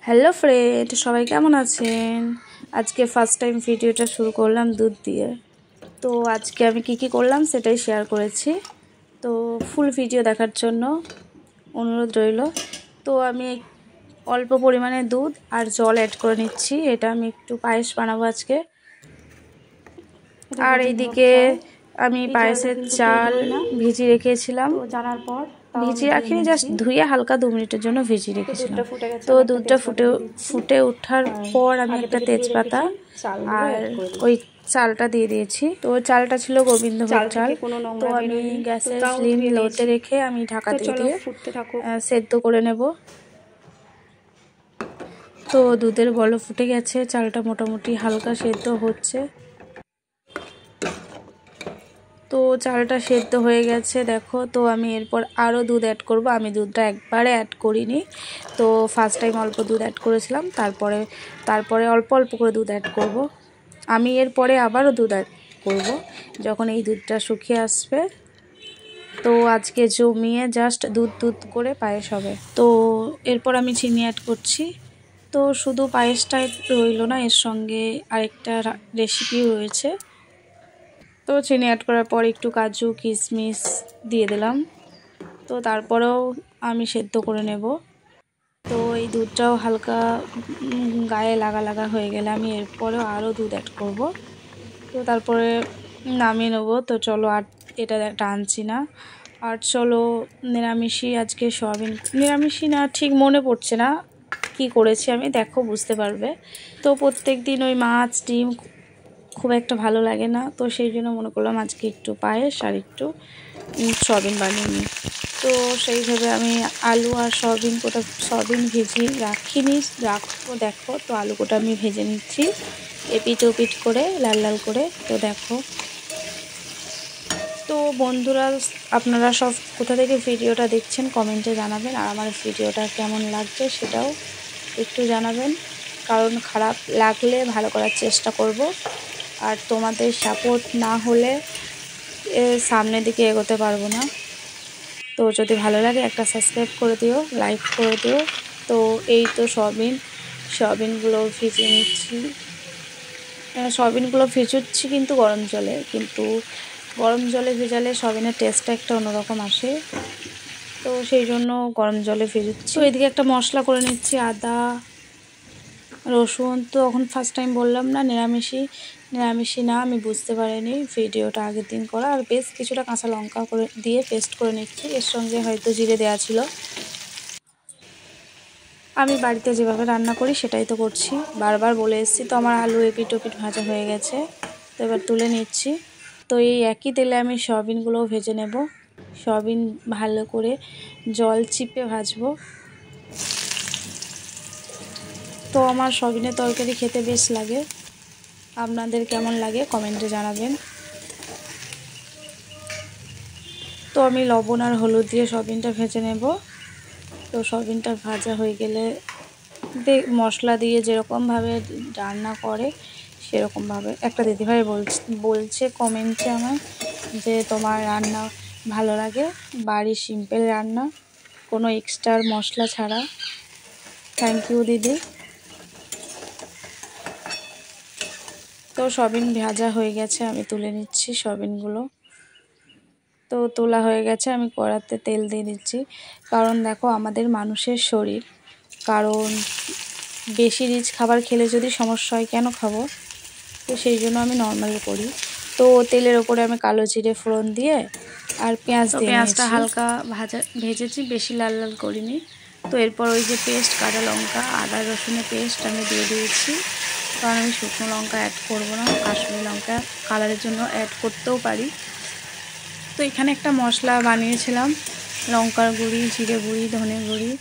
Hello friend, সবাই কেমন আছেন? আজকে ফার্স্ট টাইম ভিডিওটা শুরু করলাম দুধ দিয়ে। তো আজকে আমি কি করলাম সেটাই শেয়ার করেছি। তো ফুল ভিডিও দেখার জন্য অনুরোধ রইল। তো আমি অল্প পরিমাণে দুধ আর জল অ্যাড করে নিচ্ছি। এটা আমি একটু পায়েস বানাবো আজকে। আর এইদিকে আমি পায়েসের চাল ভিজিয়ে রেখেছিলাম। জানার পর ভিজিয়ে রাখিনি, জাস্ট ধুয়ে হালকা 2 মিনিটের জন্য ভিজিয়ে রেখেছিলাম। তো দুধটা ফুটে ওঠার পর আমি একটা তেজপাতা আর ওই চালটা দিয়ে দিয়েছি। তো চালটা ছিল গোবিন্দভোগ চাল। তো আমি গ্যাসের ফ্লেম লোতে রেখে আমি ঢাকা দিয়ে সেদ্ধ করে নেব। তো দুধের বলক ফুটে গেছে, চালটা মোটামুটি হালকা সেদ্ধ হচ্ছে। তো চালটা সেদ্ধ হয়ে গেছে দেখো। তো আমি এরপর আরও দুধ অ্যাড করব। আমি দুধটা একবারে অ্যাড করিনি, তো ফার্স্ট টাইম অল্প দুধ অ্যাড করেছিলাম। তারপরে অল্প অল্প করে দুধ অ্যাড করব। আমি এরপরে আবারও দুধ অ্যাড করব যখন এই দুধটা শুকিয়ে আসবে। তো আজকে জমিয়ে জাস্ট দুধ করে পায়েস হবে। তো এরপর আমি চিনি অ্যাড করছি। তো শুধু পায়েসটাই রইল না, এর সঙ্গে আরেকটা রেসিপিও রয়েছে। তো চিনি অ্যাড করার পর একটু কাজু কিশমিশ দিয়ে দিলাম। তো তারপরেও আমি সেদ্ধ করে নেব। তো এই দুধটাও হালকা গায়ে লাগা হয়ে গেলে আমি এরপরেও আরও দুধ অ্যাড করব। তো তারপরে নামিয়ে নেব। তো চলো আর এটা টানছি না। আর চলো নিরামিষই আজকে সয়াবিন, নিরামিষই না ঠিক মনে পড়ছে না কি করেছি আমি, দেখো বুঝতে পারবে। তো প্রত্যেক দিন ওই মাছ ডিম খুব একটা ভালো লাগে না, তো সেই জন্য মনে করলাম আজকে একটু পায়েস আর একটু সয়াবিন বানিয়ে নিই। তো সেইভাবে আমি আলু আর সয়াবিন ভেজে রাখবো। দেখো তো আলু কোটা আমি ভেজে নিচ্ছি এপিট ওপিট করে লাল লাল করে। তো দেখো তো বন্ধুরা, আপনারা সব কোথা থেকে ভিডিওটা দেখছেন কমেন্টে জানাবেন। আর আমার ভিডিওটা কেমন লাগছে সেটাও একটু জানাবেন, কারণ খারাপ লাগলে ভালো করার চেষ্টা করব। আর তোমাদের সাপোর্ট না হলে সামনের দিকে এগোতে পারবো না। তো যদি ভালো লাগে একটা সাবস্ক্রাইব করে দিও, লাইক করে দিও। তো এই তো সয়াবিনগুলো ভিজিয়ে নিচ্ছি। সয়াবিনগুলো ভিজুচ্ছি কিন্তু গরম জলে ভেজালে সয়াবিনের টেস্টটা একটা অন্যরকম আসে। তো সেই জন্য গরম জলে ভেজুচ্ছি। তো এদিকে একটা মশলা করে নিচ্ছি, আদা রসুন। তো এখন ফার্স্ট টাইম বললাম না নিরামিষই না, আমি বুঝতে পারিনি ভিডিওটা আগের দিন করা। আর বেশ কিছুটা কাঁচা লঙ্কা করে দিয়ে পেস্ট করে নিচ্ছি। এর সঙ্গে হয়তো জিরে দেওয়া ছিল। আমি বাড়িতে যেভাবে রান্না করি সেটাই তো করছি, বারবার বলে এসেছি। তো আমার আলু এপিট ওপিট ভাজা হয়ে গেছে, তো এবার তুলে নিচ্ছি। তো এই একই তেলে আমি সয়াবিনগুলোও ভেজে নেব। সয়াবিন ভালো করে জল চিপে ভাজবো। তো আমার সয়াবিনের তরকারি খেতে বেশ লাগে, আপনাদের কেমন লাগে কমেন্টে জানাবেন। তো আমি লবণ আর হলুদ দিয়ে সয়াবিনটা ভেজে নেব। তো সয়াবিনটা ভাজা হয়ে গেলে মশলা দিয়ে যেরকমভাবে রান্না করে সেরকমভাবে, একটা দিদিভাই বলছে কমেন্টে আমার যে তোমার রান্না ভালো লাগে, বাড়ির সিম্পল রান্না, কোনো এক্সট্রা মশলা ছাড়া। থ্যাংক ইউ দিদি। তো সয়াবিন ভাজা হয়ে গেছে, আমি তুলে নিচ্ছি সয়াবিনগুলো। তো তোলা হয়ে গেছে, আমি কড়াতে তেল দিয়ে দিচ্ছি। কারণ দেখো আমাদের মানুষের শরীর, কারণ বেশি রিচ খাবার খেলে যদি সমস্যা হয় কেন খাবো, তো সেই জন্য আমি নর্মাল করি। তো তেলের ওপরে আমি কালো জিরে ফোড়ন দিয়ে আর পেঁয়াজটা হালকা ভেজেছি, বেশি লাল লাল করিনি। তো এরপর ওই যে পেস্ট কাঁচা লঙ্কা আদা রসুনের পেস্ট আমি দিয়ে দিয়েছি। কারণ আমি শুকনো লঙ্কা অ্যাড করবো না, কাশ্মীরি লঙ্কা কালারের জন্য অ্যাড করতেও পারি। তো এখানে একটা মশলা বানিয়েছিলাম, লঙ্কার গুঁড়ি, জিরে গুঁড়ি, ধনে গুঁড়ি,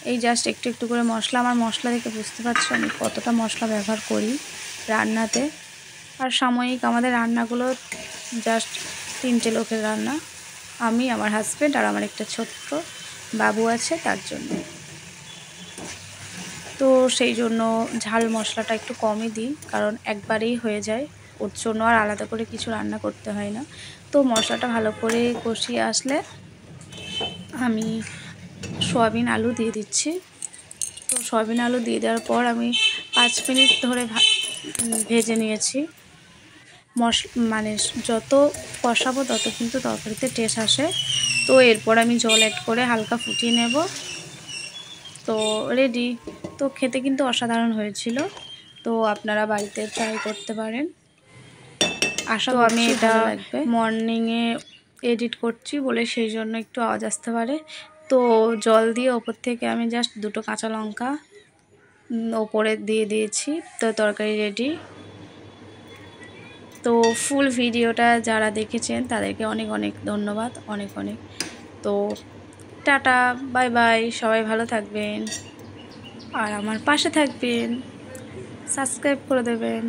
এই জাস্ট একটু একটু করে মশলা। আমার মশলা দেখে বুঝতে পারছো আমি কতটা মশলা ব্যবহার করি রান্নাতে। আর সাময়িক আমাদের রান্নাগুলো জাস্ট 3টে লোকের রান্না, আমি, আমার হাজব্যান্ড আর আমার একটা ছোট্ট বাবু আছে তার জন্য। তো সেই জন্য ঝাল মশলাটা একটু কমই দিই, কারণ একবারেই হয়ে যায়, ওর জন্য আর আলাদা করে কিছু রান্না করতে হয় না। তো মশলাটা ভালো করে কষিয়ে আসলে আমি সয়াবিন আলু দিয়ে দিচ্ছি। তো সয়াবিন আলু দিয়ে দেওয়ার পর আমি 5 মিনিট ধরে ভেজে নিয়েছি। মানে যত কষাবো তত কিন্তু তরকারিতে টেস্ট আসে। তো এরপর আমি জল অ্যাড করে হালকা ফুটিয়ে নেব। তো রেডি। তো খেতে কিন্তু অসাধারণ হয়েছিল। তো আপনারা বাড়িতে ট্রাই করতে পারেন। আশা করি আমি এটা মর্নিংয়ে এডিট করছি বলে সেই জন্য একটু আওয়াজ আসতে পারে। তো জল দিয়ে ওপর থেকে আমি জাস্ট 2টো কাঁচা লঙ্কা ওপরে দিয়ে দিয়েছি। তো তরকারি রেডি। তো ফুল ভিডিওটা যারা দেখেছেন তাদেরকে অনেক অনেক ধন্যবাদ, অনেক অনেক। তো টাটা, বাই বাই, সবাই ভালো থাকবেন আর আমার পাশে থাকবেন, সাবস্ক্রাইব করে দেবেন।